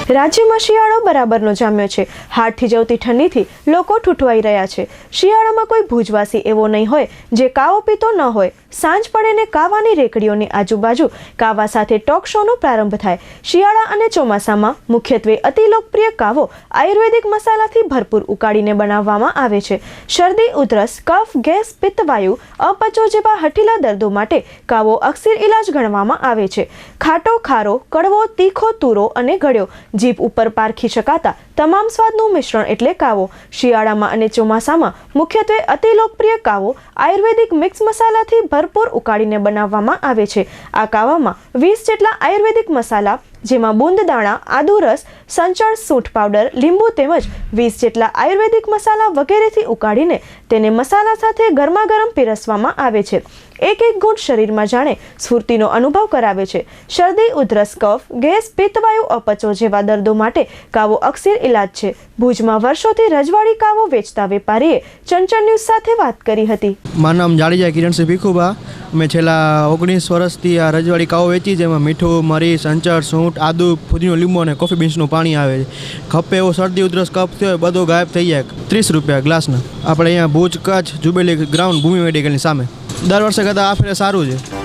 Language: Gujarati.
રાજ્યમાં શિયાળો બરાબરનો જામ્યો છે। હાડ થીજવતી ઠંડીથી લોકો ઠૂઠવાઈ રહ્યા છે। શિયાળામાં કોઈ ભુજવાસી એવો નહીં હોય જે કાવો પીતો ન હોય। સાંજ પડે ને કાવાની રેકડીઓની આજુબાજુ કાવા સાથે ટોક શોનો પ્રારંભ થાય। શિયાળા અને ચોમાસામાં મુખ્યત્વે અતિ લોકપ્રિય કાવો આયુર્વેદિક મસાલાથી ભરપૂર ઉકાળીને બનાવવામાં આવે છે। શરદી, ઉધરસ, કફ, ગેસ, પિત્તવાયુ, અપચો જેવા હઠીલા દર્દો માટે કાવો અક્સિર ઇલાજ ગણવામાં આવે છે। ખાટો, ખારો, કડવો, તીખો, તુરો અને ગળ્યો જીભ ઉપર પારખી શકાતા તમામ સ્વાદનું મિશ્રણ એટલે કાવો। શિયાળામાં અને ચોમાસામાં મુખ્યત્વે અતિ લોકપ્રિય કાવો આયુર્વેદિક મિક્સ મસાલાથી ભરપૂર ઉકાળીને બનાવવામાં આવે છે। આ કાવામાં 20 જેટલા આયુર્વેદિક મસાલા જેમાં બુંદ દાણા, આદુ રસ, સંચળ, સૂંઠ પાવડર, લીંબુ તેમજ 20 જેટલા આયુર્વેદિક મસાલા વગેરેથી ઉકાળીને તેને મસાલા સાથે ગરમા ગરમ પીરસવામાં આવે છે। એક એક ગુણ શરીરમાં જાણે સ્ફૂર્તિનો અનુભવ કરાવે છે। શરદી, ઉધરસ, કફ, ગેસ, પિત્તવાયુ, અપચો જેવા દર્દો માટે કાવો અક્સિર ઇલાજ છે। ભુજમાં વર્ષોથી રજવાડી કાવો વેચતા વેપારીએ ચંચળ ન્યૂઝ સાથે વાત કરી હતી। મારું નામ જાડેજા કિરણસિંહ ભીખુભા। મેં છેલ્લા 19 વર્ષથી આ રજવાડી કાવો વેચી, જેમાં મીઠું, મરી, સંચળ, સૂંઠ, આદુ, ફુદીનો, લીંબુ અને કોફી બીન્સનું પાણી આવે છે। ખપે એવો શરદી, ઉધરસ, કફ થયો બધો ગાયબ થઈ જાય। 30 રૂપિયા ગ્લાસના। આપણે અહીંયા ભુજ, કચ્છ, જુબેલી ગ્રાઉન્ડ, ભૂમિ મેડિકલની સામે। દર વર્ષે કરતાં આ ફેરે સારું છે।